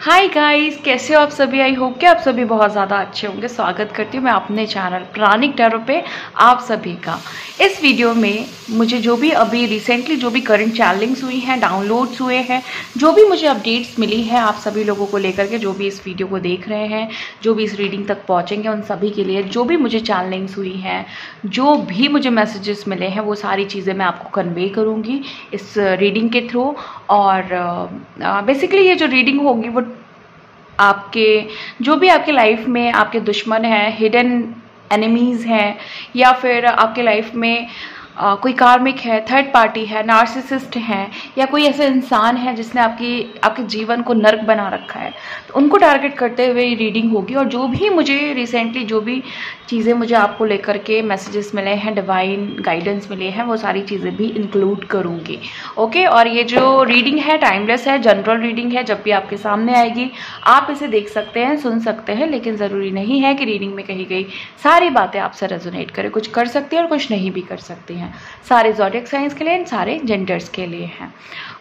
Hi guys, कैसे हो आप सभी। आई होप कि आप सभी बहुत ज़्यादा अच्छे होंगे। स्वागत करती हूँ मैं अपने चैनल प्राणिक टैरो पे आप सभी का। इस वीडियो में मुझे जो भी अभी रिसेंटली जो भी करंट चैनलिंग्स हुई हैं, डाउनलोड्स हुए हैं, जो भी मुझे अपडेट्स मिली हैं आप सभी लोगों को लेकर के, जो भी इस वीडियो को देख रहे हैं, जो भी इस रीडिंग तक पहुँचेंगे, उन सभी के लिए जो भी मुझे चैनलिंग्स हुई हैं, जो भी मुझे मैसेजेस मिले हैं, वो सारी चीज़ें मैं आपको कन्वे करूँगी इस रीडिंग के थ्रू। और बेसिकली ये जो रीडिंग होगी वो आपके जो भी आपके लाइफ में आपके दुश्मन हैं, हिडन एनिमीज़ हैं, या फिर आपके लाइफ में कोई कार्मिक है, थर्ड पार्टी है, नार्सिसिस्ट हैं, या कोई ऐसा इंसान है जिसने आपके जीवन को नर्क बना रखा है, तो उनको टारगेट करते हुए ये रीडिंग होगी। और जो भी मुझे रिसेंटली जो भी चीज़ें मुझे आपको लेकर के मैसेजेस मिले हैं, डिवाइन गाइडेंस मिले हैं, वो सारी चीज़ें भी इंक्लूड करूँगी। ओके। और ये जो रीडिंग है टाइमलेस है, जनरल रीडिंग है, जब भी आपके सामने आएगी आप इसे देख सकते हैं, सुन सकते हैं, लेकिन ज़रूरी नहीं है कि रीडिंग में कही गई सारी बातें आपसे रेजोनेट करें। कुछ कर सकती हैं और कुछ नहीं भी कर सकती हैं। सारे ज़ोडिएक साइंस के लिए, सारे जेंडर्स के लिए हैं।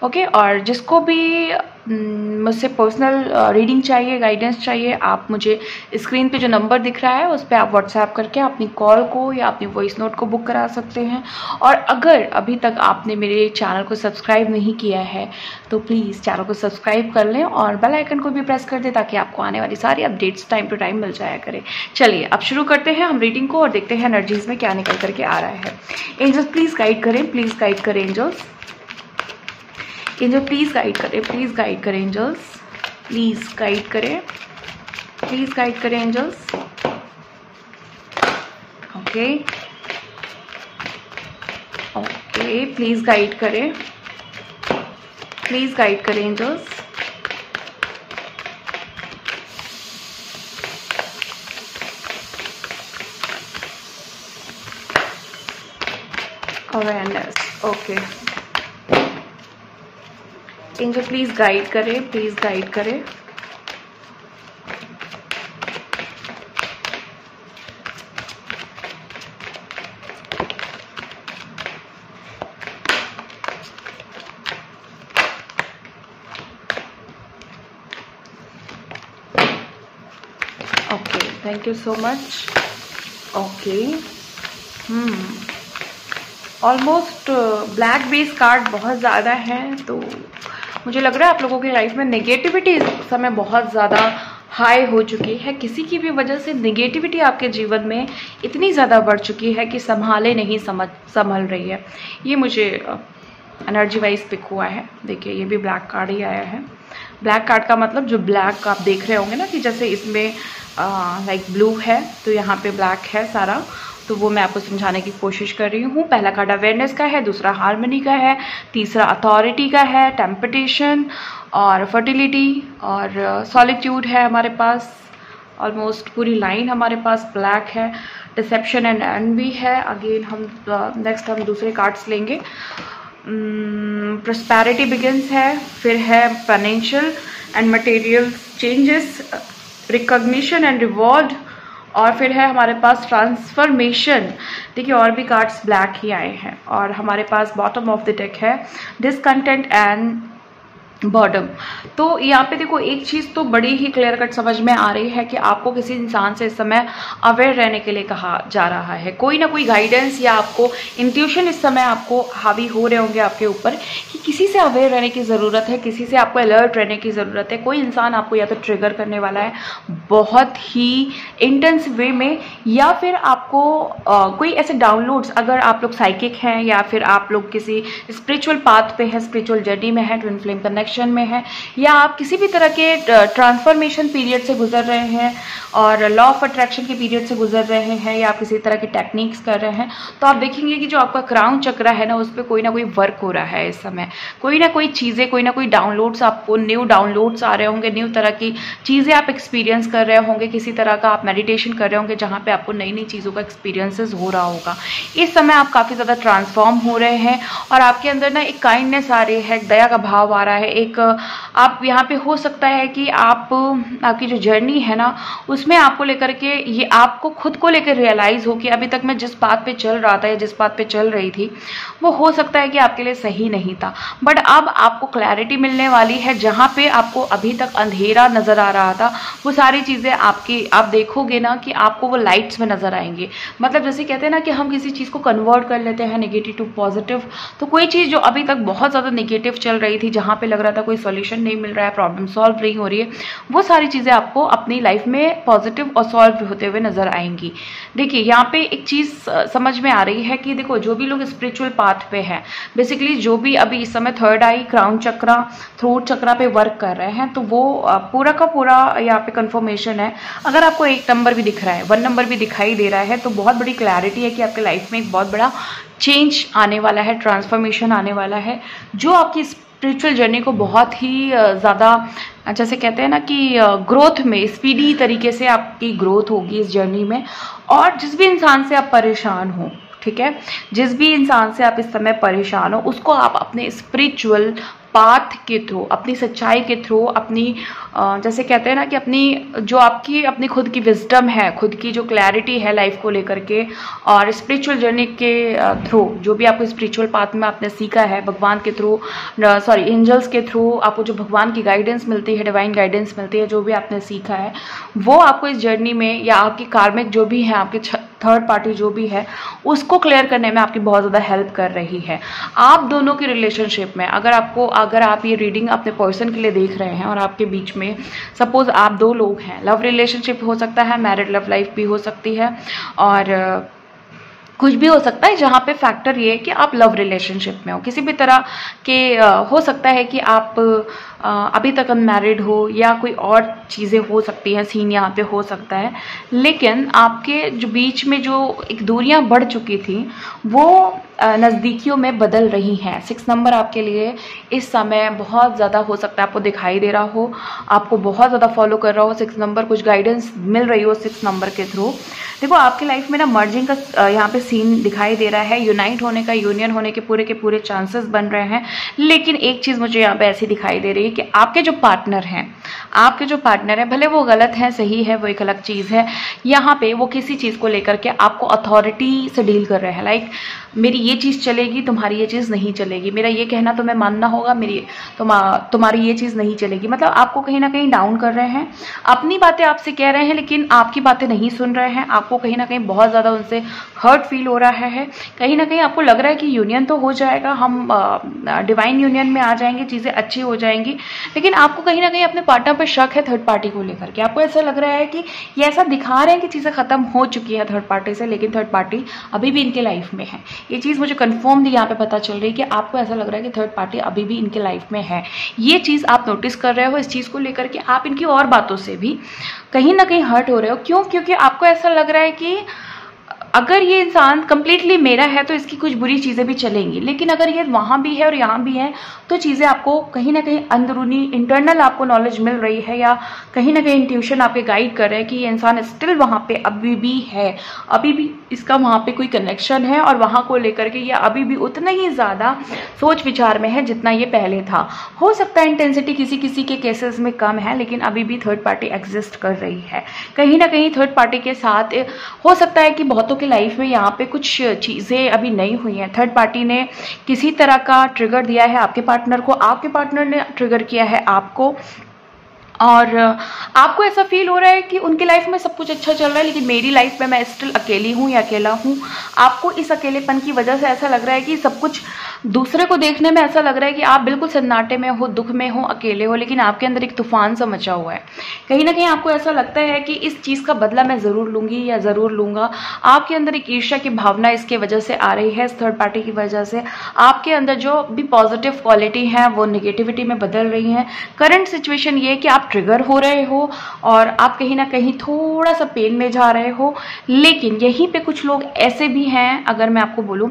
ओके। और जिसको भी मुझसे पर्सनल रीडिंग चाहिए, गाइडेंस चाहिए, आप मुझे स्क्रीन पे जो नंबर दिख रहा है उस पर आप व्हाट्सएप करके अपनी कॉल को या अपनी वॉइस नोट को बुक करा सकते हैं। और अगर अभी तक आपने मेरे चैनल को सब्सक्राइब नहीं किया है तो प्लीज़ चैनल को सब्सक्राइब कर लें और बेल आइकन को भी प्रेस कर दें, ताकि आपको आने वाली सारी अपडेट्स टाइम टू टाइम मिल जाया करें। चलिए अब शुरू करते हैं हम रीडिंग को और देखते हैं एनर्जीज में क्या निकल करके आ रहा है। एंजल्स प्लीज़ गाइड करें, प्लीज़ गाइड करें एंजल्स। एंजल प्लीज़ गाइड करें, प्लीज़ गाइड करें एंजल्स, प्लीज़ गाइड करें, प्लीज़ गाइड करें angels. Okay okay, please guide करें, प्लीज़ गाइड करें angels. Awareness. Okay angel please guide करें, प्लीज़ गाइड करें। Okay, thank you so much. Okay, almost black base card बहुत ज़्यादा है, तो मुझे लग रहा है आप लोगों की लाइफ में नेगेटिविटी इस समय बहुत ज़्यादा हाई हो चुकी है। किसी की भी वजह से नेगेटिविटी आपके जीवन में इतनी ज़्यादा बढ़ चुकी है कि संभाले नहीं संभल रही है। ये मुझे एनर्जी वाइज पिक हुआ है। देखिए ये भी ब्लैक कार्ड ही आया है। ब्लैक कार्ड का मतलब जो ब्लैक आप देख रहे होंगे ना, कि जैसे इसमें लाइक ब्लू है तो यहाँ पे ब्लैक है सारा, तो वो मैं आपको समझाने की कोशिश कर रही हूँ। पहला कार्ड अवेयरनेस का है, दूसरा हार्मनी का है, तीसरा अथॉरिटी का है, टेम्पटेशन और फर्टिलिटी और सॉलिट्यूड है हमारे पास। ऑलमोस्ट पूरी लाइन हमारे पास ब्लैक है। डिसेप्शन एंड एनवी है। अगेन हम नेक्स्ट हम दूसरे कार्ड्स लेंगे। प्रॉस्पेरिटी बिगिंस है, फिर है financial and material changes, recognition and reward, और फिर है हमारे पास ट्रांसफॉर्मेशन। देखिए और भी कार्ड्स ब्लैक ही आए हैं। और हमारे पास बॉटम ऑफ द डेक है डिसकंटेंट एंड बॉटम। तो यहाँ पे देखो एक चीज़ तो बड़ी ही क्लियर कट समझ में आ रही है कि आपको किसी इंसान से इस समय अवेयर रहने के लिए कहा जा रहा है। कोई ना कोई गाइडेंस या आपको इंट्यूशन इस समय आपको हावी हो रहे होंगे आपके ऊपर कि किसी से अवेयर रहने की ज़रूरत है, किसी से आपको अलर्ट रहने की ज़रूरत है। कोई इंसान आपको या तो ट्रिगर करने वाला है बहुत ही इंटेंस वे में, या फिर आपको कोई ऐसे डाउनलोड्स, अगर आप लोग साइकिक हैं या फिर आप लोग किसी स्पिरिचुअल पाथ पे है, स्पिरिचुअल जर्नी में है, ट्विन फ्लेम कनेक्शन में है, या आप किसी भी तरह के ट्रांसफॉर्मेशन पीरियड से गुजर रहे हैं और लॉ ऑफ अट्रैक्शन के पीरियड से गुजर रहे हैं, या आप किसी तरह की टेक्निक्स कर रहे हैं, तो आप देखेंगे कि जो आपका क्राउन चक्र है ना, उस पर कोई ना कोई वर्क हो रहा है इस समय। कोई ना कोई चीज़ें, कोई ना कोई डाउनलोड्स, आपको न्यू डाउनलोड्स आ रहे होंगे, न्यू तरह की चीज़ें आप एक्सपीरियंस कर रहे होंगे, किसी तरह का आप मेडिटेशन कर रहे होंगे जहाँ पे आपको नई नई चीज़ों का एक्सपीरियंसेस हो रहा होगा। इस समय आप काफ़ी ज़्यादा ट्रांसफॉर्म हो रहे हैं और आपके अंदर ना एक काइंडनेस आ रही है, एक दया का भाव आ रहा है, एक आप यहाँ पे हो सकता है कि आपकी जो जर्नी है ना उसमें आपको लेकर के ये आपको खुद को लेकर रियलाइज हो कि अभी तक मैं जिस बात पे चल रहा था या जिस बात पे चल रही थी वो हो सकता है कि आपके लिए सही नहीं था, बट अब आपको क्लैरिटी मिलने वाली है। जहाँ पे आपको अभी तक अंधेरा नजर आ रहा था वो सारी चीजें आप देखोगे ना कि आपको वो लाइट्स में नजर आएंगे। मतलब जैसे कहते हैं ना कि हम किसी चीज को कन्वर्ट कर लेते हैं नेगेटिव टू पॉजिटिव, तो कोई चीज जो अभी तक बहुत ज्यादा नेगेटिव चल रही थी, जहाँ पे लग रहा था कोई सॉल्यूशन नहीं मिल रहा है, प्रॉब्लम सॉल्व नहीं हो रही है, वो सारी चीजें आपको अपनी लाइफ में पॉजिटिव और सॉल्व होते हुए नजर आएंगी। देखिए यहाँ पे एक चीज समझ में आ रही है कि देखो जो भी लोग स्पिरिचुअल पाथ पे है, बेसिकली जो भी अभी इस समय थर्ड आई, क्राउन चक्रा, थ्रोट चक्रा पे वर्क कर रहे हैं, तो वो पूरा का पूरा यहाँ पे कंफर्मेशन है। अगर आपको 1 नंबर भी दिख रहा है, 1 नंबर भी दिखाई दे रहा है, तो बहुत बड़ी क्लैरिटी है कि आपके लाइफ में एक बहुत बड़ा चेंज आने वाला है, ट्रांसफॉर्मेशन आने वाला है, जो आपकी स्पिरिचुअल जर्नी को बहुत ही ज़्यादा, जैसे कहते हैं ना कि ग्रोथ में स्पीडी तरीके से आपकी ग्रोथ होगी इस जर्नी में। और जिस भी इंसान से आप परेशान हो, ठीक है, जिस भी इंसान से आप इस समय परेशान हो, उसको आप अपने स्पिरिचुअल पाथ के थ्रू, अपनी सच्चाई के थ्रू, अपनी जैसे कहते हैं ना कि अपनी खुद की विजडम है, खुद की जो क्लैरिटी है लाइफ को लेकर के, और स्पिरिचुअल जर्नी के थ्रू जो भी आपको स्पिरिचुअल पाथ में आपने सीखा है, भगवान के थ्रू, एंजल्स के थ्रू आपको जो भगवान की गाइडेंस मिलती है, डिवाइन गाइडेंस मिलती है, जो भी आपने सीखा है वो आपको इस जर्नी में, या आपकी कार्मिक जो भी है, आपके थर्ड पार्टी जो भी है, उसको क्लियर करने में आपकी बहुत ज़्यादा हेल्प कर रही है। आप दोनों की रिलेशनशिप में अगर आप ये रीडिंग अपने पर्सन के लिए देख रहे हैं और आपके बीच में सपोज आप 2 लोग हैं, लव रिलेशनशिप हो सकता है, मैरिड लव लाइफ भी हो सकती है, और कुछ भी हो सकता है, जहाँ पे फैक्टर ये है कि आप लव रिलेशनशिप में हो, किसी भी तरह के हो सकता है कि आप अभी तक अनमैरिड हो, या कोई और चीज़ें हो सकती हैं, सीन यहाँ पे हो सकता है, लेकिन आपके जो बीच में जो एक दूरियां बढ़ चुकी थी वो नज़दीकियों में बदल रही हैं। 6 नंबर आपके लिए इस समय बहुत ज़्यादा हो सकता है आपको दिखाई दे रहा हो, आपको बहुत ज़्यादा फॉलो कर रहा हो 6 नंबर, कुछ गाइडेंस मिल रही हो 6 नंबर के थ्रू। देखो आपकी लाइफ में ना मर्जिंग का यहाँ पे सीन दिखाई दे रहा है, यूनाइट होने का, यूनियन होने के पूरे चांसेस बन रहे हैं। लेकिन एक चीज़ मुझे यहाँ पे ऐसी दिखाई दे रही है कि आपके जो पार्टनर हैं, भले वो गलत है, सही है, वो एक अलग चीज़ है, यहाँ पे वो किसी चीज़ को लेकर के आपको अथॉरिटी से डील कर रहे हैं। लाइक मेरी ये चीज़ चलेगी, तुम्हारी ये चीज़ नहीं चलेगी, मेरा ये कहना तुम्हें मानना होगा, तुम्हारी ये चीज़ नहीं चलेगी। मतलब आपको कहीं ना कहीं डाउन कर रहे हैं, अपनी बातें आपसे कह रहे हैं लेकिन आपकी बातें नहीं सुन रहे हैं, आपको कहीं ना कहीं बहुत ज़्यादा उनसे हर्ट फील हो रहा है। कहीं ना कहीं आपको लग रहा है कि यूनियन तो हो जाएगा, हम डिवाइन यूनियन में आ जाएंगे, चीज़ें अच्छी हो जाएंगी, लेकिन आपको कहीं ना कहीं अपने पार्टनर पर शक है थर्ड पार्टी को लेकर के। आपको ऐसा लग रहा है कि ये ऐसा दिखा रहे हैं कि चीज़ें खत्म हो चुकी है थर्ड पार्टी से, लेकिन थर्ड पार्टी अभी भी इनके लाइफ में है। ये चीज़ मुझे कन्फर्मली यहाँ पे पता चल रही है कि आपको ऐसा लग रहा है कि थर्ड पार्टी अभी भी इनके लाइफ में है। ये चीज़ आप नोटिस कर रहे हो, इस चीज़ को लेकर के आप इनकी और बातों से भी कहीं ना कहीं हर्ट हो रहे हो। क्यों? क्योंकि आपको ऐसा लग रहा है कि अगर ये इंसान कंप्लीटली मेरा है तो इसकी कुछ बुरी चीज़ें भी चलेंगी, लेकिन अगर ये वहाँ भी है और यहाँ भी है तो चीज़ें आपको कहीं ना कहीं अंदरूनी इंटरनल आपको नॉलेज मिल रही है, या कहीं ना कहीं इंट्यूशन आपके गाइड कर रहे हैं कि ये इंसान स्टिल वहाँ पे अभी भी है, अभी भी इसका वहाँ पे कोई कनेक्शन है, और वहाँ को लेकर के ये अभी भी उतना ही ज़्यादा सोच विचार में है जितना ये पहले था। हो सकता है इंटेंसिटी किसी किसी के केसेस में कम है, लेकिन अभी भी थर्ड पार्टी एग्जिस्ट कर रही है। कहीं ना कहीं थर्ड पार्टी के साथ हो सकता है कि बहुतों की लाइफ में यहाँ पे कुछ चीज़ें अभी नहीं हुई हैं। थर्ड पार्टी ने किसी तरह का ट्रिगर दिया है आपके पार्टनर को, आपके पार्टनर ने ट्रिगर किया है आपको, और आपको ऐसा फील हो रहा है कि उनकी लाइफ में सब कुछ अच्छा चल रहा है लेकिन मेरी लाइफ में मैं स्टिल अकेली हूँ या अकेला हूँ। आपको इस अकेलेपन की वजह से ऐसा लग रहा है कि सब कुछ दूसरे को देखने में ऐसा लग रहा है कि आप बिल्कुल सन्नाटे में हो, दुख में हो, अकेले हो, लेकिन आपके अंदर एक तूफान सा मचा हुआ है। कहीं ना कहीं आपको ऐसा लगता है कि इस चीज़ का बदला मैं ज़रूर लूँगी या ज़रूर लूँगा। आपके अंदर एक ईर्ष्या की भावना इसके वजह से आ रही है, इस थर्ड पार्टी की वजह से। आपके अंदर जो भी पॉजिटिव क्वालिटी है वो नेगेटिविटी में बदल रही है। करंट सिचुएशन ये है कि आप ट्रिगर हो रहे हो और आप कहीं ना कहीं थोड़ा सा पेन में जा रहे हो, लेकिन यहीं पे कुछ लोग ऐसे भी हैं, अगर मैं आपको बोलूँ,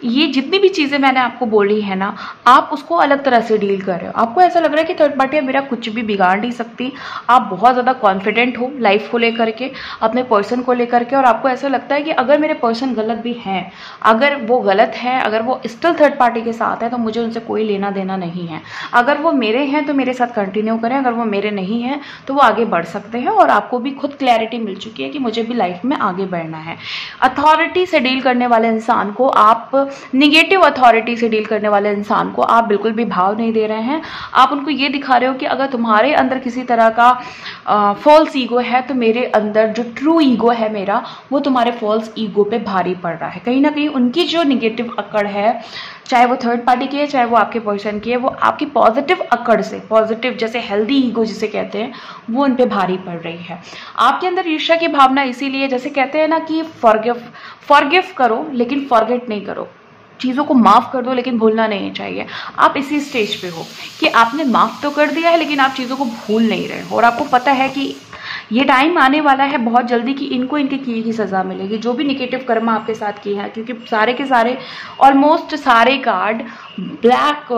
ये जितनी भी चीज़ें मैंने आपको बोली है ना, आप उसको अलग तरह से डील कर रहे हो। आपको ऐसा लग रहा है कि थर्ड पार्टी मेरा कुछ भी बिगाड़ नहीं सकती। आप बहुत ज़्यादा कॉन्फिडेंट हो लाइफ को लेकर के, अपने पर्सन को लेकर के, और आपको ऐसा लगता है कि अगर मेरे पर्सन गलत भी हैं, अगर वो गलत है, अगर वो स्टिल थर्ड पार्टी के साथ है, तो मुझे उनसे कोई लेना देना नहीं है। अगर वो मेरे हैं तो मेरे साथ कंटिन्यू करें, अगर वो मेरे नहीं हैं तो वो आगे बढ़ सकते हैं। और आपको भी खुद क्लैरिटी मिल चुकी है कि मुझे भी लाइफ में आगे बढ़ना है। अथॉरिटी से डील करने वाले इंसान को आप, निगेटिव अथॉरिटी से डील करने वाले इंसान को आप बिल्कुल भी भाव नहीं दे रहे हैं। आप उनको ये दिखा रहे हो कि अगर तुम्हारे अंदर किसी तरह का फॉल्स ईगो है, तो मेरे अंदर जो ट्रू ईगो है मेरा, वो तुम्हारे फॉल्स ईगो पे भारी पड़ रहा है। कहीं ना कहीं उनकी जो निगेटिव अकड़ है, चाहे वो थर्ड पार्टी की है, चाहे वो आपके पर्सन की है, वो आपकी पॉजिटिव अकड़ से, पॉजिटिव जैसे हेल्दी ईगो जिसे कहते हैं, वो उन पे भारी पड़ रही है। आपके अंदर ईर्ष्या की भावना इसीलिए, जैसे कहते हैं ना कि फॉरगिव करो लेकिन फॉरगेट नहीं करो, चीज़ों को माफ़ कर दो लेकिन भूलना नहीं चाहिए। आप इसी स्टेज पे हो कि आपने माफ़ तो कर दिया है लेकिन आप चीज़ों को भूल नहीं रहे हो, और आपको पता है कि ये टाइम आने वाला है बहुत जल्दी कि इनको इनके किए की सज़ा मिलेगी, जो भी निगेटिव कर्म आपके साथ किए हैं। क्योंकि सारे के सारे, ऑलमोस्ट सारे कार्ड ब्लैक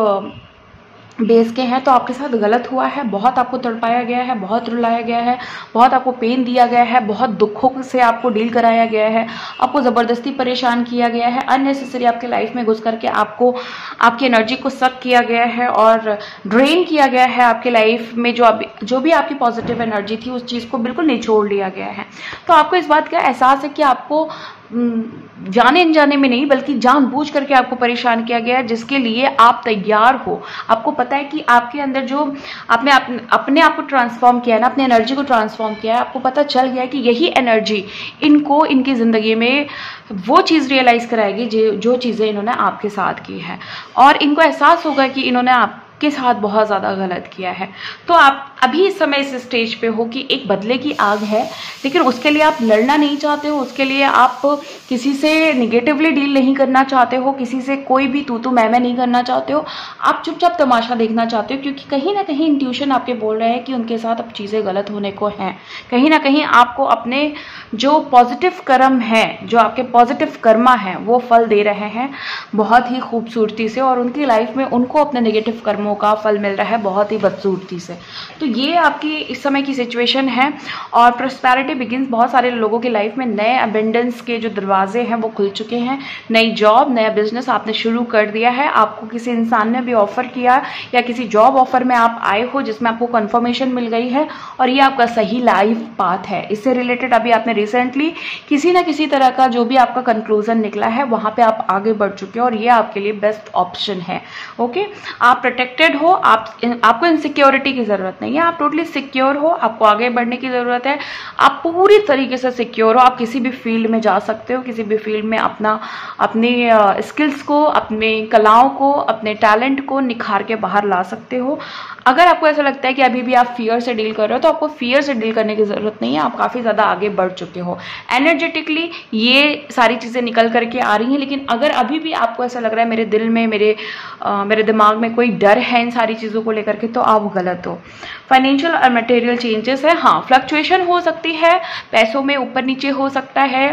बेस के हैं, तो आपके साथ गलत हुआ है। बहुत आपको तड़पाया गया है, बहुत रुलाया गया है, बहुत आपको पेन दिया गया है, बहुत दुखों से आपको डील कराया गया है, आपको ज़बरदस्ती परेशान किया गया है, अननेसेसरी आपके लाइफ में घुस करके आपको, आपकी एनर्जी को सक किया गया है और ड्रेन किया गया है। आपके लाइफ में जो भी आपकी पॉजिटिव एनर्जी थी, उस चीज़ को बिल्कुल निचोड़ लिया गया है। तो आपको इस बात का एहसास है कि आपको जाने अनजाने में नहीं बल्कि जानबूझ करके आपको परेशान किया गया है, जिसके लिए आप तैयार हो। आपको पता है कि आपके अंदर जो आपने अपने आप को ट्रांसफॉर्म किया है ना, अपनी एनर्जी को ट्रांसफॉर्म किया है, आपको पता चल गया है कि यही एनर्जी इनको इनकी ज़िंदगी में वो चीज़ रियलाइज़ कराएगी जो चीज़ें इन्होंने आपके साथ की है, और इनको एहसास होगा कि इन्होंने आपके साथ बहुत ज़्यादा गलत किया है। तो आप अभी इस समय इस स्टेज पे हो कि एक बदले की आग है, लेकिन उसके लिए आप लड़ना नहीं चाहते हो, उसके लिए आप किसी से निगेटिवली डील नहीं करना चाहते हो, किसी से कोई भी तू मैं नहीं करना चाहते हो। आप चुपचाप तमाशा देखना चाहते हो, क्योंकि कहीं ना कहीं इंट्यूशन आपके बोल रहे हैं कि उनके साथ अब चीज़ें गलत होने को हैं। कहीं ना कहीं आपको अपने जो पॉजिटिव कर्म है, जो आपके पॉजिटिव कर्मा हैं, वो फल दे रहे हैं बहुत ही खूबसूरती से, और उनकी लाइफ में उनको अपने नेगेटिव कर्मों का फल मिल रहा है बहुत ही बदसूरती से। तो ये आपकी इस समय की सिचुएशन है, और प्रॉस्पेरिटी बिगिंस। बहुत सारे लोगों की लाइफ में नए अबेंडेंस के जो दरवाजे हैं वो खुल चुके हैं। नई जॉब, नया बिजनेस आपने शुरू कर दिया है। आपको किसी इंसान ने भी ऑफर किया, या किसी जॉब ऑफर में आप आए हो जिसमें आपको कंफर्मेशन मिल गई है, और ये आपका सही लाइफ पाथ है। इससे रिलेटेड अभी आपने रिसेंटली किसी ना किसी तरह का जो भी आपका कंक्लूजन निकला है, वहां पे आप आगे बढ़ चुके हो, और ये आपके लिए बेस्ट ऑप्शन है। ओके, आप प्रोटेक्टेड हो, आपको इनसिक्योरिटी की जरूरत नहीं है, आप टोटली सिक्योर हो। आपको आगे बढ़ने की जरूरत है, आप पूरी तरीके से सिक्योर हो। आप किसी भी फील्ड में जा सकते हो, किसी भी फील्ड में अपनी स्किल्स को, अपनी कलाओं को, अपने टैलेंट को निखार के बाहर ला सकते हो। अगर आपको ऐसा लगता है कि अभी भी आप फियर से डील कर रहे हो, तो आपको फियर से डील करने की जरूरत नहीं है। आप काफी ज्यादा आगे बढ़ चुके हो एनर्जेटिकली, ये सारी चीजें निकल करके आ रही हैं। लेकिन अगर अभी भी आपको ऐसा लग रहा है मेरे दिल में, मेरे दिमाग में कोई डर है इन सारी चीजों को लेकर के, तो आप गलत हो। फाइनेंशियल और मटेरियल चेंजेस है, हाँ, फ्लक्चुएशन हो सकती है, पैसों में ऊपर नीचे हो सकता है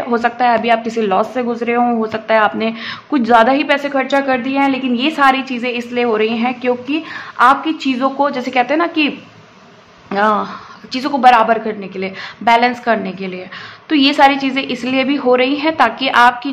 अभी आप किसी लॉस से गुजरे हो सकता है आपने कुछ ज्यादा ही पैसे खर्चा कर दिए हैं। लेकिन ये सारी चीजें इसलिए हो रही हैं क्योंकि आपकी चीजों को, जैसे कहते हैं ना कि चीज़ों को बराबर करने के लिए, बैलेंस करने के लिए, तो ये सारी चीज़ें इसलिए भी हो रही हैं ताकि आपकी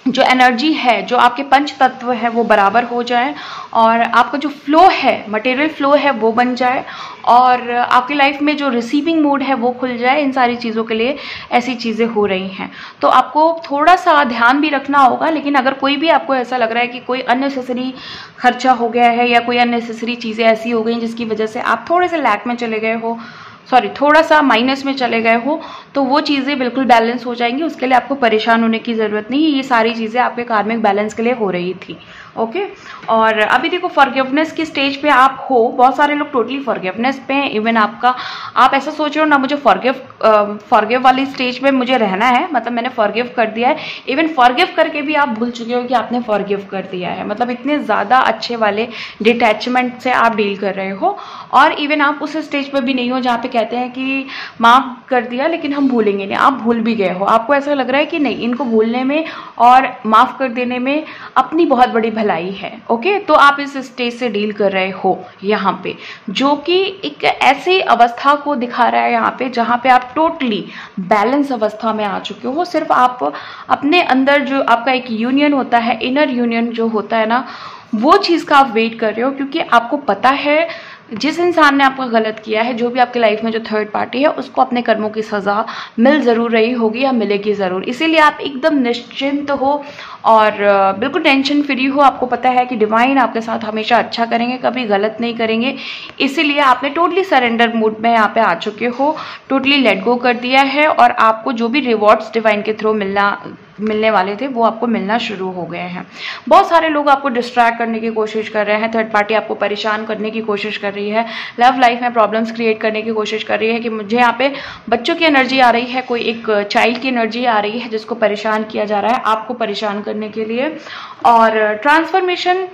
जो एनर्जी है, जो आपके पंच तत्व है, वो बराबर हो जाए, और आपका जो फ्लो है, मटेरियल फ्लो है, वो बन जाए, और आपकी लाइफ में जो रिसीविंग मोड है वो खुल जाए। इन सारी चीज़ों के लिए ऐसी चीज़ें हो रही हैं। तो आपको थोड़ा सा ध्यान भी रखना होगा। लेकिन अगर कोई भी आपको ऐसा लग रहा है कि कोई अननेसेसरी खर्चा हो गया है, या कोई अननेसेसरी चीज़ें ऐसी हो गई जिसकी वजह से आप थोड़े से लैक में चले गए हो, थोड़ा सा माइनस में चले गए हो, तो वो चीज़ें बिल्कुल बैलेंस हो जाएंगी। उसके लिए आपको परेशान होने की ज़रूरत नहीं है। ये सारी चीज़ें आपके कार्मिक बैलेंस के लिए हो रही थी। ओके। और अभी देखो फॉरगिवनेस की स्टेज पे आप हो, बहुत सारे लोग टोटली फॉरगिवनेस पे हैं। इवन आप ऐसा सोच रहे हो ना, मुझे फॉरगिव वाली स्टेज पे मुझे रहना है, मतलब मैंने फॉरगिव कर दिया है। इवन फॉरगिव करके भी आप भूल चुके हो कि आपने फॉरगिव कर दिया है, मतलब इतने ज़्यादा अच्छे वाले डिटैचमेंट से आप डील कर रहे हो। और इवन आप उस स्टेज पे भी नहीं हो जहाँ पे कहते हैं कि माफ़ कर दिया लेकिन हम भूलेंगे नहीं, आप भूल भी गए हो। आपको ऐसा लग रहा है कि नहीं, इनको भूलने में और माफ़ कर देने में अपनी बहुत बड़ी भलाई है। ओके, तो आप इस स्टेज से डील कर रहे हो यहाँ पे, जो कि एक ऐसी अवस्था को दिखा रहा है यहाँ पे जहाँ पे आप टोटली बैलेंस अवस्था में आ चुके हो। सिर्फ आप अपने अंदर जो आपका एक यूनियन होता है, इनर यूनियन जो होता है ना, वो चीज़ का आप वेट कर रहे हो, क्योंकि आपको पता है जिस इंसान ने आपका गलत किया है, जो भी आपके लाइफ में जो थर्ड पार्टी है, उसको अपने कर्मों की सज़ा मिल ज़रूर रही होगी या मिलेगी ज़रूर। इसीलिए आप एकदम निश्चिंत हो और बिल्कुल टेंशन फ्री हो। आपको पता है कि डिवाइन आपके साथ हमेशा अच्छा करेंगे, कभी गलत नहीं करेंगे। इसीलिए आपने टोटली सरेंडर मूड में यहाँ पे आ चुके हो, टोटली लेट गो कर दिया है, और आपको जो भी रिवॉर्ड्स डिवाइन के थ्रू मिलने वाले थे वो आपको मिलना शुरू हो गए हैं। बहुत सारे लोग आपको डिस्ट्रैक्ट करने की कोशिश कर रहे हैं, थर्ड पार्टी आपको परेशान करने की कोशिश कर रही है, लव लाइफ में प्रॉब्लम्स क्रिएट करने की कोशिश कर रही है कि मुझे यहाँ पे बच्चों की एनर्जी आ रही है, कोई एक चाइल्ड की एनर्जी आ रही है जिसको परेशान किया जा रहा है आपको परेशान करने के लिए। और ट्रांसफॉर्मेशन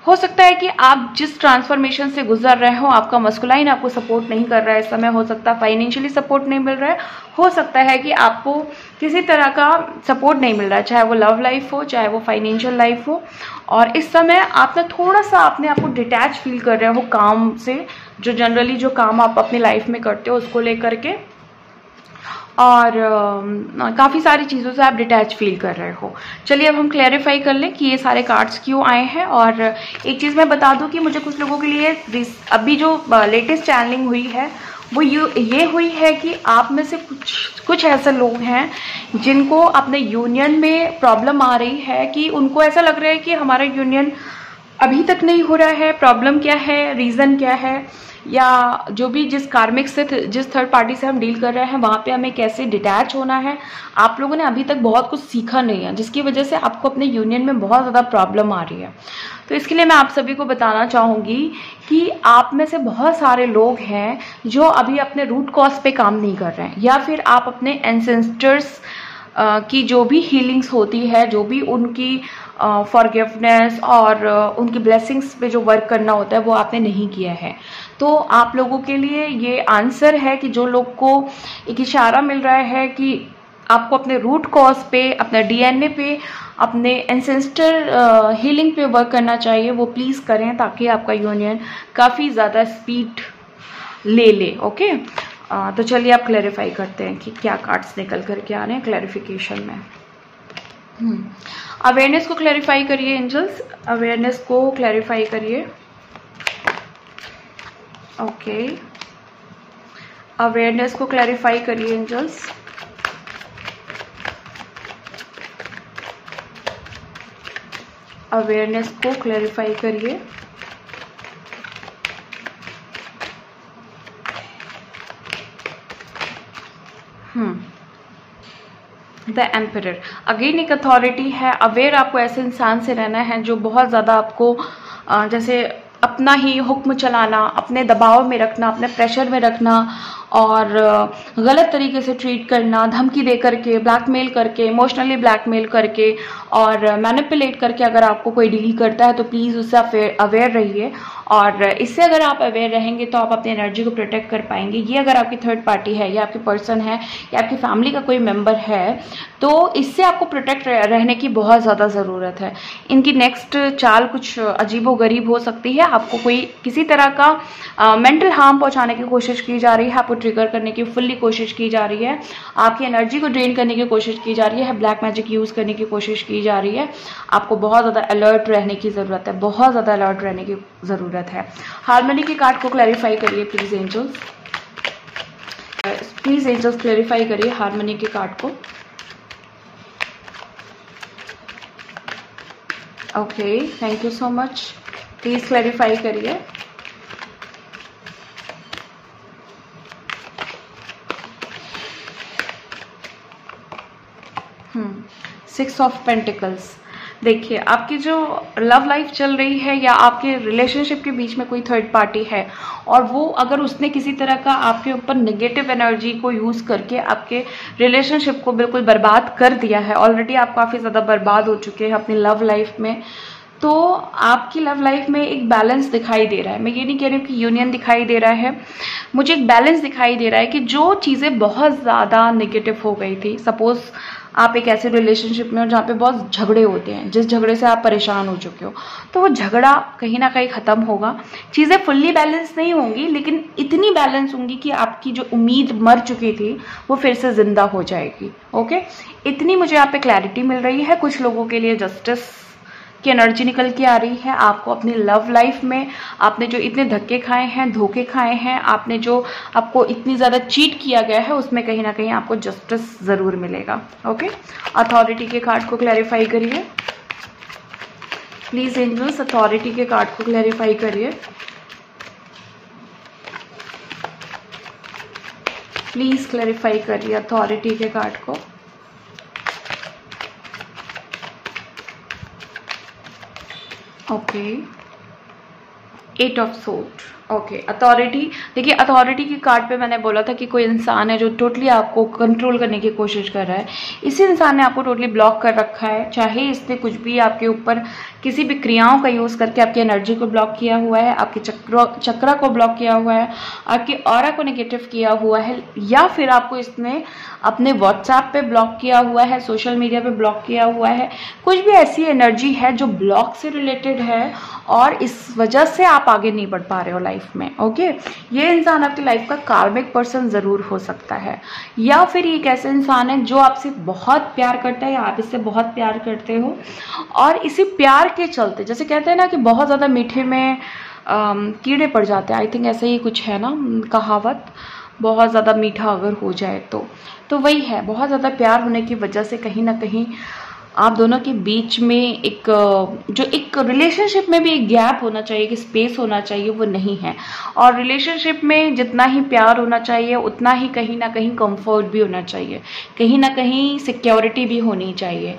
हो सकता है कि आप जिस ट्रांसफॉर्मेशन से गुजर रहे हो, आपका मस्कुलाइन आपको सपोर्ट नहीं कर रहा है इस समय, हो सकता है फाइनेंशियली सपोर्ट नहीं मिल रहा है, हो सकता है कि आपको किसी तरह का सपोर्ट नहीं मिल रहा है, चाहे वो लव लाइफ हो, चाहे वो फाइनेंशियल लाइफ हो। और इस समय आप ना थोड़ा सा अपने आप को डिटैच फील कर रहे हो काम से, जो जनरली जो काम आप अपनी लाइफ में करते हो उसको लेकर के, और काफ़ी सारी चीज़ों से आप डिटैच फील कर रहे हो। चलिए अब हम क्लैरिफाई कर लें कि ये सारे कार्ड्स क्यों आए हैं। और एक चीज़ मैं बता दूं कि मुझे कुछ लोगों के लिए अभी जो लेटेस्ट चैनलिंग हुई है वो ये हुई है कि आप में से कुछ ऐसे लोग हैं जिनको अपने यूनियन में प्रॉब्लम आ रही है, कि उनको ऐसा लग रहा है कि हमारा यूनियन अभी तक नहीं हो रहा है। प्रॉब्लम क्या है, रीज़न क्या है, या जो भी जिस कार्मिक से जिस थर्ड पार्टी से हम डील कर रहे हैं वहाँ पे हमें कैसे डिटैच होना है। आप लोगों ने अभी तक बहुत कुछ सीखा नहीं है, जिसकी वजह से आपको अपने यूनियन में बहुत ज़्यादा प्रॉब्लम आ रही है। तो इसके लिए मैं आप सभी को बताना चाहूँगी कि आप में से बहुत सारे लोग हैं जो अभी अपने रूट कॉज पे काम नहीं कर रहे हैं, या फिर आप अपने एंसेस्टर्स की जो भी हीलिंग्स होती है, जो भी उनकी फॉरगिवनेस और उनकी ब्लेसिंग्स पे जो वर्क करना होता है वो आपने नहीं किया है। तो आप लोगों के लिए ये आंसर है कि जो लोग को एक इशारा मिल रहा है कि आपको अपने रूट कॉज पे, अपने डीएनए पे, अपने एंसेस्टर हीलिंग पे वर्क करना चाहिए, वो प्लीज़ करें, ताकि आपका यूनियन काफ़ी ज़्यादा स्पीड ले ले। ओके, तो चलिए आप क्लैरिफाई करते हैं कि क्या कार्ड्स निकल करके आ रहे हैं क्लैरिफिकेशन में। अवेयरनेस को क्लैरिफाई करिए एंजल्स, अवेयरनेस को क्लैरिफाई करिए। ओके, अवेयरनेस को क्लैरिफाई करिए एंजल्स। अवेयरनेस को क्लैरिफाई करिए। द एम्परर अगेन एक अथॉरिटी है। अवेयर आपको ऐसे इंसान से रहना है जो बहुत ज़्यादा आपको जैसे अपना ही हुक्म चलाना, अपने दबाव में रखना, अपने प्रेशर में रखना, और गलत तरीके से ट्रीट करना, धमकी दे करके, ब्लैकमेल करके, इमोशनली ब्लैकमेल करके और मैनिपुलेट करके अगर आपको कोई डील करता है तो प्लीज़ उससे अवेयर रहिए। और इससे अगर आप अवेयर रहेंगे तो आप अपनी एनर्जी को प्रोटेक्ट कर पाएंगे। ये अगर आपकी थर्ड पार्टी है या आपकी पर्सन है या आपकी फैमिली का कोई मेंबर है तो इससे आपको प्रोटेक्ट रहने की बहुत ज़्यादा ज़रूरत है। इनकी नेक्स्ट चाल कुछ अजीबोगरीब हो सकती है। आपको कोई किसी तरह का मेंटल हार्म पहुंचाने की कोशिश की जा रही है, आपको ट्रिगर करने की फुल्ली कोशिश की जा रही है, आपकी एनर्जी को ड्रेन करने की कोशिश की जा रही है, ब्लैक मैजिक यूज़ करने की कोशिश की जा रही है। आपको बहुत ज़्यादा अलर्ट रहने की ज़रूरत है, बहुत ज़्यादा अलर्ट रहने की ज़रूरत है। हार्मनी के कार्ड को क्लैरिफाई करिए please angels, please angels clarify करिए हार्मनी के कार्ड को। Okay, thank you so much, please clarify करिए। सिक्स ऑफ पेंटिकल्स, देखिए, आपकी जो लव लाइफ चल रही है या आपके रिलेशनशिप के बीच में कोई थर्ड पार्टी है और वो अगर उसने किसी तरह का आपके ऊपर नेगेटिव एनर्जी को यूज़ करके आपके रिलेशनशिप को बिल्कुल बर्बाद कर दिया है, ऑलरेडी आप काफ़ी ज़्यादा बर्बाद हो चुके हैं अपनी लव लाइफ में, तो आपकी लव लाइफ में एक बैलेंस दिखाई दे रहा है। मैं ये नहीं कह रही हूँ कि यूनियन दिखाई दे रहा है, मुझे एक बैलेंस दिखाई दे रहा है कि जो चीज़ें बहुत ज़्यादा नेगेटिव हो गई थी, सपोज़ आप एक ऐसे रिलेशनशिप में हो जहाँ पे बहुत झगड़े होते हैं, जिस झगड़े से आप परेशान हो चुके हो, तो वो झगड़ा कहीं ना कहीं ख़त्म होगा। चीज़ें फुल्ली बैलेंस नहीं होंगी, लेकिन इतनी बैलेंस होंगी कि आपकी जो उम्मीद मर चुकी थी वो फिर से ज़िंदा हो जाएगी। ओके, इतनी मुझे यहाँ पे क्लैरिटी मिल रही है। कुछ लोगों के लिए जस्टिस की एनर्जी निकल के आ रही है। आपको अपनी लव लाइफ में आपने जो इतने धक्के खाए हैं, धोखे खाए हैं, आपने जो आपको इतनी ज़्यादा चीट किया गया है, उसमें कहीं ना कहीं आपको जस्टिस ज़रूर मिलेगा। ओके, अथॉरिटी के कार्ड को क्लैरिफाई करिए प्लीज़ एंजल्स, अथॉरिटी के कार्ड को क्लैरिफाई करिए प्लीज़, क्लैरिफाई करिए अथॉरिटी के कार्ड को। Okay, 8 of sword. Okay, authority. देखिए, अथॉरिटी की कार्ड पे मैंने बोला था कि कोई इंसान है जो टोटली आपको कंट्रोल करने की कोशिश कर रहा है। इसी इंसान ने आपको टोटली ब्लॉक कर रखा है, चाहे इसने कुछ भी आपके ऊपर किसी भी क्रियाओं का यूज़ करके आपकी एनर्जी को ब्लॉक किया हुआ है, आपके चक्रा को ब्लॉक किया हुआ है, आपकी ऑरा को नेगेटिव किया हुआ है, या फिर आपको इसने अपने व्हाट्सएप पे ब्लॉक किया हुआ है, सोशल मीडिया पे ब्लॉक किया हुआ है। कुछ भी ऐसी एनर्जी है जो ब्लॉक से रिलेटेड है और इस वजह से आप आगे नहीं बढ़ पा रहे हो लाइफ में। ओके, ये इंसान आपकी लाइफ का कार्मिक पर्सन ज़रूर हो सकता है, या फिर एक ऐसा इंसान है जो आपसे बहुत प्यार करता है या आप इससे बहुत प्यार करते हो, और इसी प्यार के चलते, जैसे कहते हैं ना कि बहुत ज़्यादा मीठे में कीड़े पड़ जाते हैं, आई थिंक ऐसा ही कुछ है ना कहावत, बहुत ज़्यादा मीठा अगर हो जाए तो वही है। बहुत ज़्यादा प्यार होने की वजह से कहीं ना कहीं आप दोनों के बीच में एक जो एक रिलेशनशिप में भी एक गैप होना चाहिए, कि स्पेस होना चाहिए, वो नहीं है। और रिलेशनशिप में जितना ही प्यार होना चाहिए उतना ही कहीं ना कहीं कंफर्ट भी होना चाहिए, कहीं ना कहीं सिक्योरिटी भी होनी चाहिए।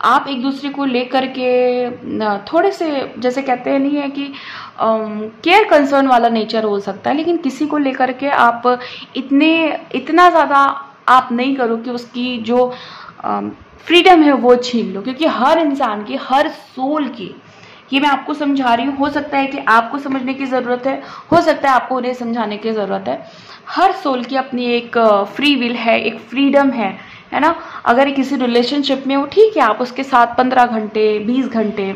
आप एक दूसरे को लेकर के थोड़े से, जैसे कहते हैं नहीं है कि केयर कंसर्न वाला नेचर हो सकता है, लेकिन किसी को लेकर के आप इतना ज़्यादा आप नहीं करो कि उसकी जो फ्रीडम है वो छीन लो, क्योंकि हर इंसान की, हर सोल की, ये मैं आपको समझा रही हूँ, हो सकता है कि आपको समझने की ज़रूरत है, हो सकता है आपको उन्हें समझाने की ज़रूरत है। हर सोल की अपनी एक फ्री विल है, एक फ्रीडम है ना। अगर किसी रिलेशनशिप में हो, ठीक है, आप उसके साथ 15 घंटे 20 घंटे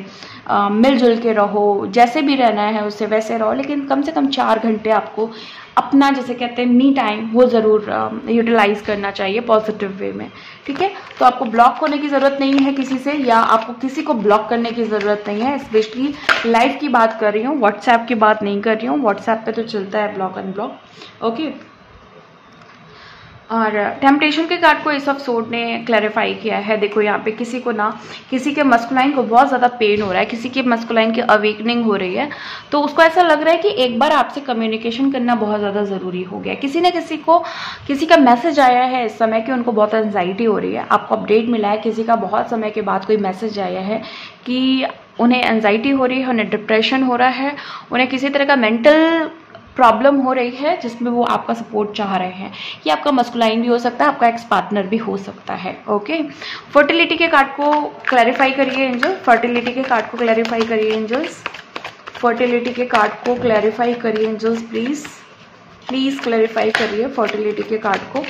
मिलजुल के रहो, जैसे भी रहना है उससे वैसे रहो, लेकिन कम से कम 4 घंटे आपको अपना, जैसे कहते हैं मी टाइम, वो ज़रूर यूटिलाइज करना चाहिए पॉजिटिव वे में। ठीक है, तो आपको ब्लॉक होने की ज़रूरत नहीं है किसी से, या आपको किसी को ब्लॉक करने की ज़रूरत नहीं है। स्पेशली लाइव की बात कर रही हूँ, व्हाट्सएप की बात नहीं कर रही हूँ। व्हाट्सएप पे तो चलता है ब्लॉक अनब्लॉक। ओके, और टेम्पटेशन के कार्ड को एस ऑफ सोर्ड ने क्लैरिफाई किया है। देखो, यहाँ पे किसी को ना, किसी के मस्कुलाइन को बहुत ज़्यादा पेन हो रहा है, किसी के मस्कुलाइन की अवेकनिंग हो रही है, तो उसको ऐसा लग रहा है कि एक बार आपसे कम्युनिकेशन करना बहुत ज़्यादा ज़रूरी हो गया। किसी न किसी को, किसी का मैसेज आया है इस समय कि उनको बहुत एंजाइटी हो रही है, आपको अपडेट मिला है, किसी का बहुत समय के बाद कोई मैसेज आया है कि उन्हें एंजाइटी हो रही है, उन्हें डिप्रेशन हो रहा है, उन्हें किसी तरह का मेंटल प्रॉब्लम हो रही है जिसमें वो आपका सपोर्ट चाह रहे हैं। ये आपका मस्कुलाइन भी हो सकता है, आपका एक्स पार्टनर भी हो सकता है। ओके, फर्टिलिटी के कार्ड को क्लैरिफाई करिए एंजल, फर्टिलिटी के कार्ड को क्लैरिफाई करिए एंजल्स, फर्टिलिटी के कार्ड को क्लैरिफाई करिए एंजल्स, प्लीज क्लैरिफाई करिए फर्टिलिटी के कार्ड को।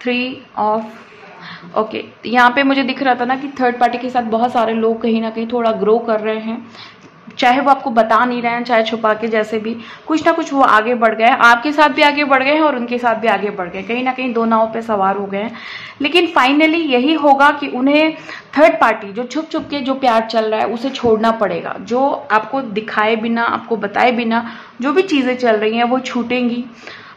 3 ऑफ ओके, यहाँ पे मुझे दिख रहा था ना कि थर्ड पार्टी के साथ बहुत सारे लोग कहीं ना कहीं थोड़ा ग्रो कर रहे हैं, चाहे वो आपको बता नहीं रहे हैं, चाहे छुपा के, जैसे भी कुछ ना कुछ वो आगे बढ़ गए हैं, आपके साथ भी आगे बढ़ गए हैं और उनके साथ भी आगे बढ़ गए, कहीं ना कहीं 2 नाव पे सवार हो गए हैं। लेकिन फाइनली यही होगा कि उन्हें थर्ड पार्टी जो छुप छुप के जो प्यार चल रहा है उसे छोड़ना पड़ेगा। जो आपको दिखाए बिना, आपको बताए बिना जो भी चीज़ें चल रही हैं वो छूटेंगी,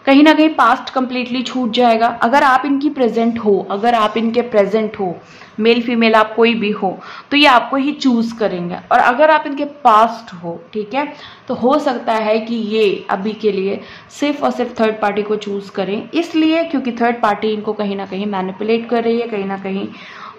कहीं ना कहीं पास्ट कंप्लीटली छूट जाएगा। अगर आप इनकी प्रेजेंट हो, अगर आप इनके प्रेजेंट हो, मेल फीमेल आप कोई भी हो, तो ये आपको ही चूज करेंगे। और अगर आप इनके पास्ट हो, ठीक है, तो हो सकता है कि ये अभी के लिए सिर्फ और सिर्फ थर्ड पार्टी को चूज करें, इसलिए क्योंकि थर्ड पार्टी इनको कहीं ना कहीं मैनिपुलेट कर रही है, कहीं ना कहीं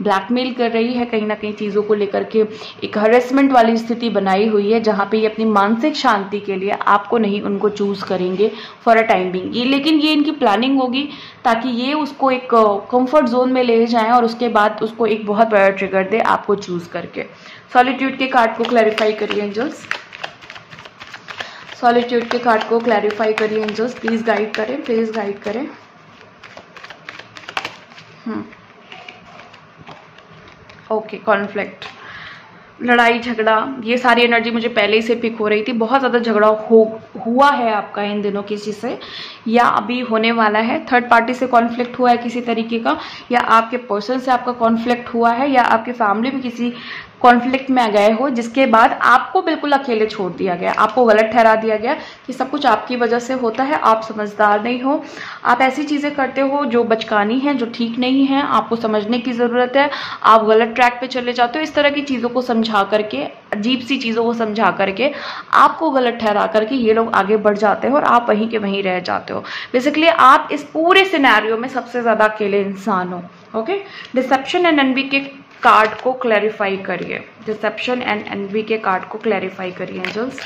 ब्लैकमेल कर रही है, कहीं ना कहीं चीज़ों को लेकर के एक हरेसमेंट वाली स्थिति बनाई हुई है, जहाँ पे ये अपनी मानसिक शांति के लिए आपको नहीं उनको चूज करेंगे फॉर अ टाइम बिंग। ये लेकिन ये इनकी प्लानिंग होगी ताकि ये उसको एक कंफर्ट जोन में ले जाएं और उसके बाद उसको एक बहुत बड़ा ट्रिगर दे आपको चूज करके। सॉलिट्यूड के कार्ड को क्लैरिफाई करिए एंजल्स, सॉलिट्यूड के कार्ड को क्लैरिफाई करिए एंजल्स, प्लीज गाइड करें, प्लीज गाइड करें। ओके, कॉन्फ्लिक्ट, लड़ाई झगड़ा, ये सारी एनर्जी मुझे पहले ही से पिक हो रही थी। बहुत ज़्यादा झगड़ा हुआ है आपका इन दिनों किसी से, या अभी होने वाला है। थर्ड पार्टी से कॉन्फ्लिक्ट हुआ है किसी तरीके का, या आपके पर्सन से आपका कॉन्फ्लिक्ट हुआ है, या आपके फैमिली में किसी कॉन्फ्लिक्ट में गए हो जिसके बाद आपको बिल्कुल अकेले छोड़ दिया गया, आपको गलत ठहरा दिया गया कि सब कुछ आपकी वजह से होता है, आप समझदार नहीं हो, आप ऐसी चीज़ें करते हो जो बचकानी है, जो ठीक नहीं है, आपको समझने की ज़रूरत है, आप गलत ट्रैक पे चले जाते हो। इस तरह की चीज़ों को समझा करके, अजीब सी चीज़ों को समझा करके, आपको गलत ठहरा करके ये लोग आगे बढ़ जाते हो और आप वहीं के वहीं रह जाते हो। बेसिकली आप इस पूरे सिनेरियो में सबसे ज़्यादा अकेले इंसान हो। ओके, डिसेप्शन एंड एनवी के कार्ड को क्लैरिफाई करिए, डिसेप्शन एंड एनवी के कार्ड को क्लैरिफाई करिए angels.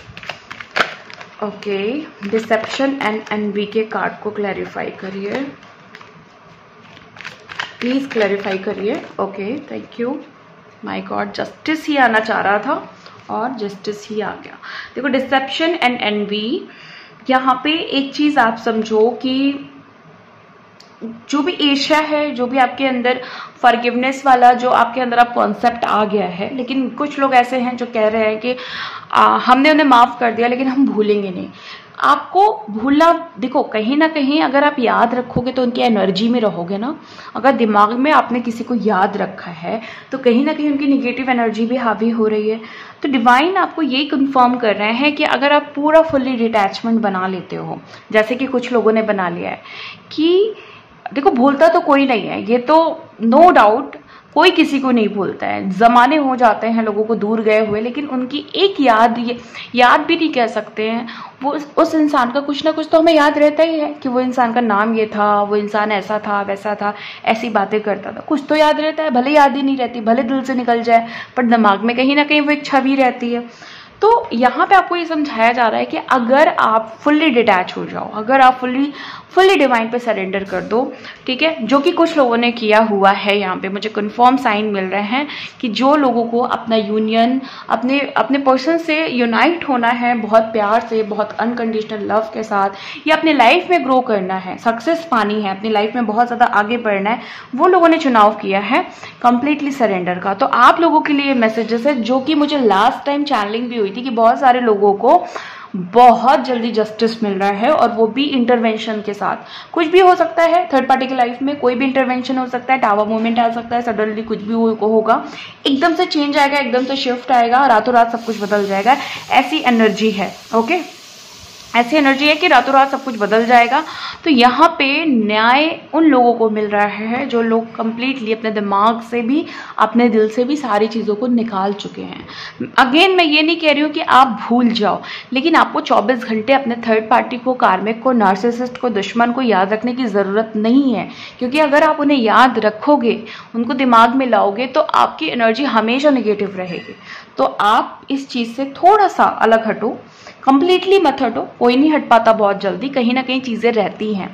Okay, deception and envy के कार्ड को क्लैरिफाई करिए, प्लीज क्लैरिफाई करिए। Okay, thank you my god, justice ही आना चाह रहा था और जस्टिस ही आ गया। देखो, डिसेप्शन एंड एनवी, यहाँ पे एक चीज आप समझो कि जो भी ईर्ष्या है, जो भी आपके अंदर फॉरगिवनेस वाला जो आपके अंदर आप कॉन्सेप्ट आ गया है, लेकिन कुछ लोग ऐसे हैं जो कह रहे हैं कि हमने उन्हें माफ कर दिया लेकिन हम भूलेंगे नहीं। आपको भूलना, देखो कहीं ना कहीं अगर आप याद रखोगे तो उनकी एनर्जी में रहोगे ना। अगर दिमाग में आपने किसी को याद रखा है तो कहीं ना कहीं उनकी निगेटिव एनर्जी भी हावी हो रही है। तो डिवाइन आपको ये कंफर्म कर रहे हैं कि अगर आप पूरा फुल्ली डिटैचमेंट बना लेते हो, जैसे कि कुछ लोगों ने बना लिया है, कि देखो भूलता तो कोई नहीं है, ये तो नो डाउट कोई किसी को नहीं भूलता है। जमाने हो जाते हैं लोगों को दूर गए हुए, लेकिन उनकी एक याद भी नहीं कह सकते हैं, वो उस इंसान का कुछ ना कुछ तो हमें याद रहता ही है कि वो इंसान का नाम ये था, वो इंसान ऐसा था, वैसा था, ऐसी बातें करता था, कुछ तो याद रहता है। भले याद ही नहीं रहती, भले दिल से निकल जाए, पर दिमाग में कहीं ना कहीं वो एक छवि रहती है। तो यहाँ पे आपको ये समझाया जा रहा है कि अगर आप फुल्ली डिटैच हो जाओ, अगर आप फुल्ली डिवाइन पे सरेंडर कर दो, ठीक है, जो कि कुछ लोगों ने किया हुआ है। यहाँ पे मुझे कंफर्म साइन मिल रहे हैं कि जो लोगों को अपना यूनियन अपने पर्सन से यूनाइट होना है, बहुत प्यार से, बहुत अनकंडीशनल लव के साथ, या अपने लाइफ में ग्रो करना है, सक्सेस पानी है, अपनी लाइफ में बहुत ज़्यादा आगे बढ़ना है, वो लोगों ने चुनाव किया है कंप्लीटली सरेंडर का। तो आप लोगों के लिए मैसेजेस है जो कि मुझे लास्ट टाइम चैनलिंग भी हुई थी कि बहुत सारे लोगों को बहुत जल्दी जस्टिस मिल रहा है, और वो भी इंटरवेंशन के साथ। कुछ भी हो सकता है थर्ड पार्टी की लाइफ में, कोई भी इंटरवेंशन हो सकता है, टावर मूवमेंट आ सकता है, सडनली कुछ भी होगा, एकदम से चेंज आएगा, एकदम से शिफ्ट आएगा, रातों रात सब कुछ बदल जाएगा, ऐसी एनर्जी है। ओके, ऐसी एनर्जी है कि रातों रात सब कुछ बदल जाएगा। तो यहाँ पे न्याय उन लोगों को मिल रहा है जो लोग कंप्लीटली अपने दिमाग से भी, अपने दिल से भी सारी चीज़ों को निकाल चुके हैं। अगेन मैं ये नहीं कह रही हूँ कि आप भूल जाओ, लेकिन आपको 24 घंटे अपने थर्ड पार्टी को, कार्मिक को, नार्सिसिस्ट को, दुश्मन को याद रखने की ज़रूरत नहीं है, क्योंकि अगर आप उन्हें याद रखोगे, उनको दिमाग में लाओगे, तो आपकी एनर्जी हमेशा नेगेटिव रहेगी। तो आप इस चीज़ से थोड़ा सा अलग हटो, कंप्लीटली मत हटो, कोई नहीं हट पाता बहुत जल्दी, कहीं ना कहीं चीज़ें रहती हैं,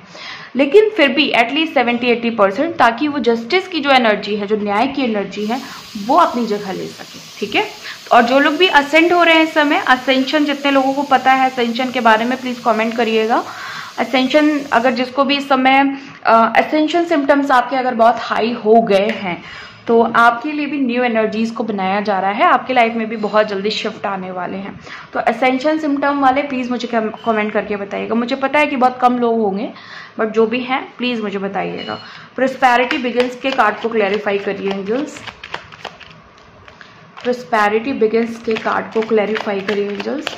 लेकिन फिर भी एटलीस्ट 70-80%, ताकि वो जस्टिस की जो एनर्जी है, जो न्याय की एनर्जी है, वो अपनी जगह ले सके। ठीक है, और जो लोग भी असेंड हो रहे हैं इस समय, असेंशन जितने लोगों को पता है असेंशन के बारे में, प्लीज़ कमेंट करिएगा। असेंशन, अगर जिसको भी इस समय असेंशन सिम्टम्स आपके अगर बहुत हाई हो गए हैं, तो आपके लिए भी न्यू एनर्जीज को बनाया जा रहा है, आपके लाइफ में भी बहुत जल्दी शिफ्ट आने वाले हैं। तो असेंशन सिम्टम वाले प्लीज़ मुझे कमेंट करके बताइएगा। मुझे पता है कि बहुत कम लोग होंगे, बट जो भी हैं प्लीज़ मुझे बताइएगा। प्रोस्पेरिटी बिगिंस के कार्ड को क्लैरिफाई करिए एंजल्स, प्रोस्पेरिटी बिगिंस के कार्ड को क्लैरिफाई करिए एंजल्स,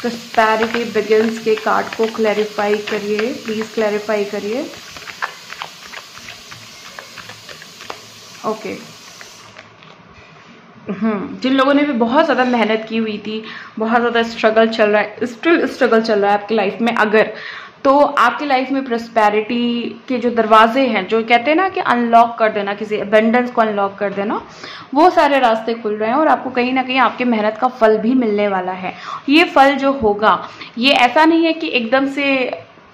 प्रोस्पेरिटी बिगिंस के कार्ड को क्लैरिफाई करिए, प्लीज़ क्लैरिफाई करिए। ओके, जिन लोगों ने भी बहुत ज़्यादा मेहनत की हुई थी, बहुत ज़्यादा स्ट्रगल चल रहा है, स्टिल स्ट्रगल चल रहा है आपकी लाइफ में, अगर तो आपकी लाइफ में प्रॉस्पेरिटी के जो दरवाजे हैं, जो कहते हैं ना कि अनलॉक कर देना, किसी अबेंडेंस को अनलॉक कर देना, वो सारे रास्ते खुल रहे हैं और आपको कहीं ना कहीं आपकी मेहनत का फल भी मिलने वाला है। ये फल जो होगा, ये ऐसा नहीं है कि एकदम से,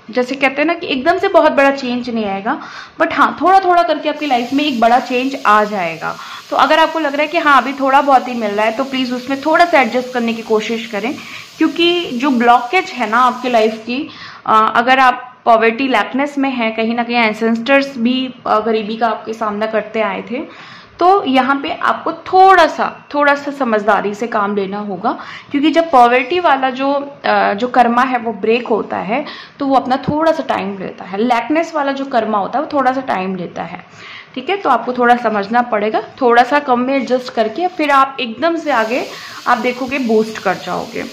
जैसे कहते हैं ना कि एकदम से बहुत बड़ा चेंज नहीं आएगा, बट हाँ थोड़ा थोड़ा करके आपकी लाइफ में एक बड़ा चेंज आ जाएगा। तो अगर आपको लग रहा है कि हाँ अभी थोड़ा बहुत ही मिल रहा है, तो प्लीज़ उसमें थोड़ा सा एडजस्ट करने की कोशिश करें, क्योंकि जो ब्लॉकेज है ना आपकी लाइफ की, अगर आप पॉवर्टी लैकनेस में है, कहीं ना कहीं एंसेस्टर्स भी गरीबी का आपके सामना करते आए थे, तो यहाँ पे आपको थोड़ा सा समझदारी से काम लेना होगा, क्योंकि जब पॉवर्टी वाला जो कर्मा है वो ब्रेक होता है तो वो अपना थोड़ा सा टाइम लेता है। लैकनेस वाला जो कर्मा होता है वो थोड़ा सा टाइम लेता है, ठीक है। तो आपको थोड़ा समझना पड़ेगा, थोड़ा सा कम में एडजस्ट करके फिर आप एकदम से आगे आप देखोगे बूस्ट कर जाओगे।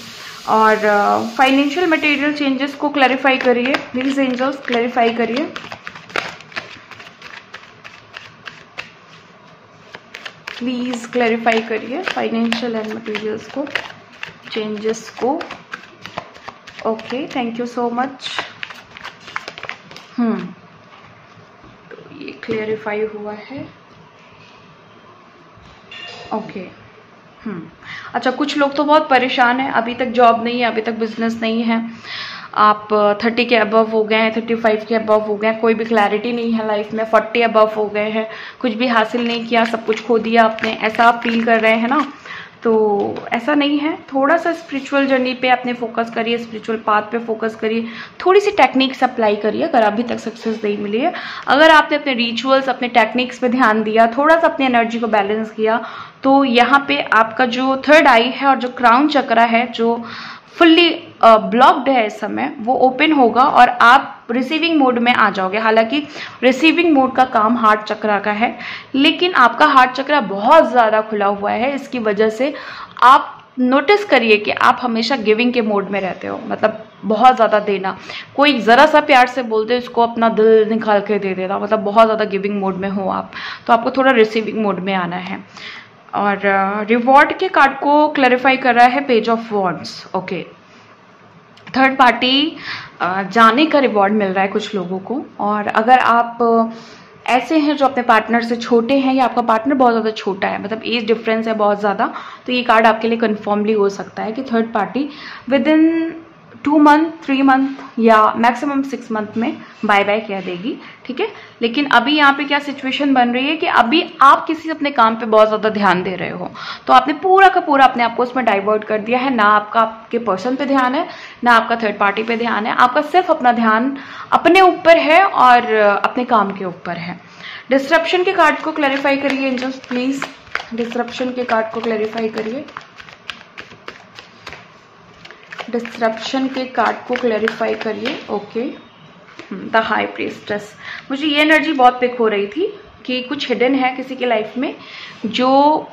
और फाइनेंशियल मटेरियल चेंजेस को क्लैरिफाई करिए प्लीज एंजल्स, क्लैरिफाई करिए। प्लीज क्लैरिफाई करिए फाइनेंशियल एंड मटेरियल्स को, चेंजेस को। Okay, thank you so much. तो ये क्लैरिफाई हुआ है। ओके। अच्छा, कुछ लोग तो बहुत परेशान हैं, अभी तक जॉब नहीं है, अभी तक बिजनेस नहीं है, आप 30 के अबव हो गए हैं, 35 के अबव हो गए हैं, कोई भी क्लैरिटी नहीं है लाइफ में, 40 अबव हो गए हैं, कुछ भी हासिल नहीं किया, सब कुछ खो दिया आपने, ऐसा आप फील कर रहे हैं ना। तो ऐसा नहीं है, थोड़ा सा स्पिरिचुअल जर्नी पे अपने फोकस करिए, स्पिरिचुअल पाथ पे फोकस करिए, थोड़ी सी टेक्निक्स अप्लाई करिए अगर अभी तक सक्सेस नहीं मिली है। अगर आपने अपने रिचुअल्स, अपने टेक्निक्स पे ध्यान दिया, थोड़ा सा अपनी एनर्जी को बैलेंस किया, तो यहाँ पे आपका जो थर्ड आई है और जो क्राउन चक्रा है जो फुल्ली ब्लॉक्ड है इस समय, वो ओपन होगा और आप रिसीविंग मोड में आ जाओगे। हालांकि रिसीविंग मोड का काम हार्ट चक्रा का है, लेकिन आपका हार्ट चक्रा बहुत ज़्यादा खुला हुआ है, इसकी वजह से आप नोटिस करिए कि आप हमेशा गिविंग के मोड में रहते हो, मतलब बहुत ज़्यादा देना। कोई ज़रा सा प्यार से बोलते उसको अपना दिल निकाल के दे देता, मतलब बहुत ज़्यादा गिविंग मोड में हो आप, तो आपको थोड़ा रिसीविंग मोड में आना है। और रिवॉर्ड के कार्ड को क्लैरिफाई कर रहा है page of wands. Okay, third party जाने का रिवॉर्ड मिल रहा है कुछ लोगों को, और अगर आप ऐसे हैं जो अपने पार्टनर से छोटे हैं या आपका पार्टनर बहुत ज़्यादा छोटा है, मतलब एज डिफरेंस है बहुत ज़्यादा, तो ये कार्ड आपके लिए कन्फर्मली हो सकता है कि third party with in 2 month, 3 month या मैक्सिमम 6 मंथ में बाय बाय कह देगी, ठीक है। लेकिन अभी यहाँ पे क्या सिचुएशन बन रही है कि अभी आप किसी अपने काम पे बहुत ज़्यादा ध्यान दे रहे हो, तो आपने पूरा का पूरा अपने आप को उसमें डाइवर्ट कर दिया है। ना आपका आपके पर्सन पे ध्यान है, ना आपका थर्ड पार्टी पे ध्यान है, आपका सिर्फ अपना ध्यान अपने ऊपर है और अपने काम के ऊपर है। डिस्ट्रप्शन के कार्ड को क्लैरिफाई करिए एंजल्स प्लीज, डिस्ट्रप्शन के कार्ड को क्लैरिफाई करिए, डिस्ट्रप्शन के कार्ड को क्लैरिफाई करिए। ओके, द हाई प्रीस्टेस, मुझे ये एनर्जी बहुत पिक हो रही थी कि कुछ हिडन है किसी की लाइफ में, जो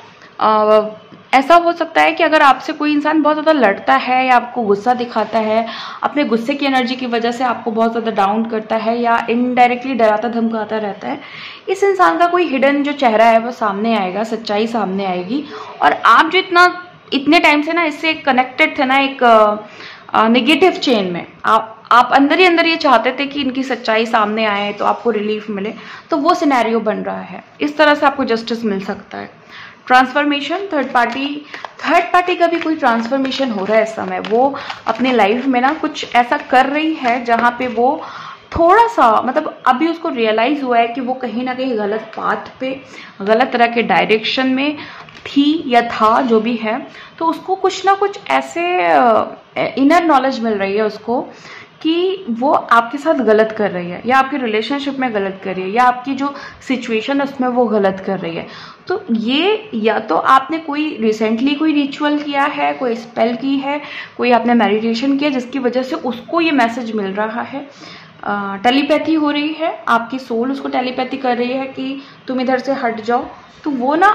ऐसा हो सकता है कि अगर आपसे कोई इंसान बहुत ज़्यादा लड़ता है या आपको गुस्सा दिखाता है, अपने गुस्से की एनर्जी की वजह से आपको बहुत ज़्यादा डाउन करता है या इनडायरेक्टली डराता धमकाता रहता है, इस इंसान का कोई हिडन जो चेहरा है वो सामने आएगा, सच्चाई सामने आएगी। और आप जो इतने टाइम से ना इससे कनेक्टेड थे ना, एक नेगेटिव चेन में, आप अंदर ही अंदर ये चाहते थे कि इनकी सच्चाई सामने आए तो आपको रिलीफ मिले, तो वो सिनेरियो बन रहा है। इस तरह से आपको जस्टिस मिल सकता है। ट्रांसफॉर्मेशन, थर्ड पार्टी का भी कोई ट्रांसफॉर्मेशन हो रहा है इस समय, वो अपने लाइफ में ना कुछ ऐसा कर रही है जहाँ पे वो थोड़ा सा, मतलब अभी उसको रियलाइज हुआ है कि वो कहीं ना कहीं गलत पाथ पे, गलत तरह के डायरेक्शन में थी या था, जो भी है, तो उसको कुछ ना कुछ ऐसे इनर नॉलेज मिल रही है उसको कि वो आपके साथ गलत कर रही है, या आपके रिलेशनशिप में गलत कर रही है, या आपकी जो सिचुएशन है उसमें वो गलत कर रही है। तो ये या तो आपने कोई रिसेंटली कोई रिचुअल किया है, कोई स्पेल की है, कोई आपने मेडिटेशन किया जिसकी वजह से उसको ये मैसेज मिल रहा है। टेलीपैथी हो रही है, आपकी सोल उसको टेलीपैथी कर रही है कि तुम इधर से हट जाओ, तो वो ना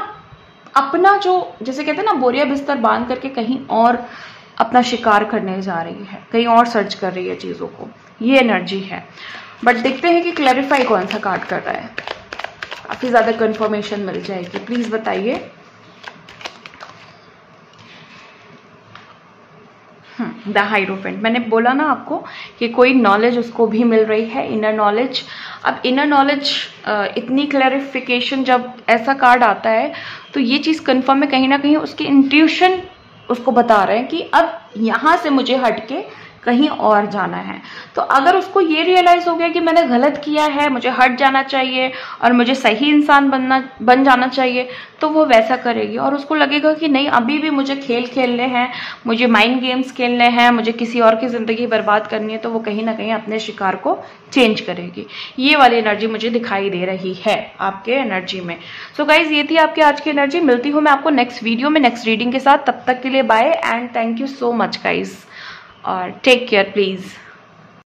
अपना जो, जैसे कहते हैं ना, बोरिया बिस्तर बांध करके कहीं और अपना शिकार करने जा रही है, कहीं और सर्च कर रही है चीज़ों को, ये एनर्जी है। बट देखते हैं कि क्लैरिफाई कौन सा कार्ड कर रहा है, काफ़ी ज़्यादा कंफर्मेशन मिल जाएगी, प्लीज़ बताइए। द हाइरोफेंट, मैंने बोला ना आपको कि कोई नॉलेज उसको भी मिल रही है, इनर नॉलेज। अब इनर नॉलेज, इतनी क्लैरिफिकेशन, जब ऐसा कार्ड आता है तो ये चीज़ कंफर्म है, कहीं ना कहीं उसकी इंट्यूशन उसको बता रहे हैं कि अब यहाँ से मुझे हटके कहीं और जाना है। तो अगर उसको ये रियलाइज हो गया कि मैंने गलत किया है, मुझे हट जाना चाहिए और मुझे सही इंसान बन जाना चाहिए, तो वो वैसा करेगी। और उसको लगेगा कि नहीं, अभी भी मुझे खेल खेलने हैं, मुझे माइंड गेम्स खेलने हैं, मुझे किसी और की जिंदगी बर्बाद करनी है, तो वो कहीं ना कहीं अपने शिकार को चेंज करेगी। ये वाली एनर्जी मुझे दिखाई दे रही है आपके एनर्जी में। सो गाइज, ये थी आपकी आज की एनर्जी। मिलती हूँ मैं आपको नेक्स्ट वीडियो में नेक्स्ट रीडिंग के साथ। तब तक के लिए bye and thank you so much guys, और टेक केयर प्लीज।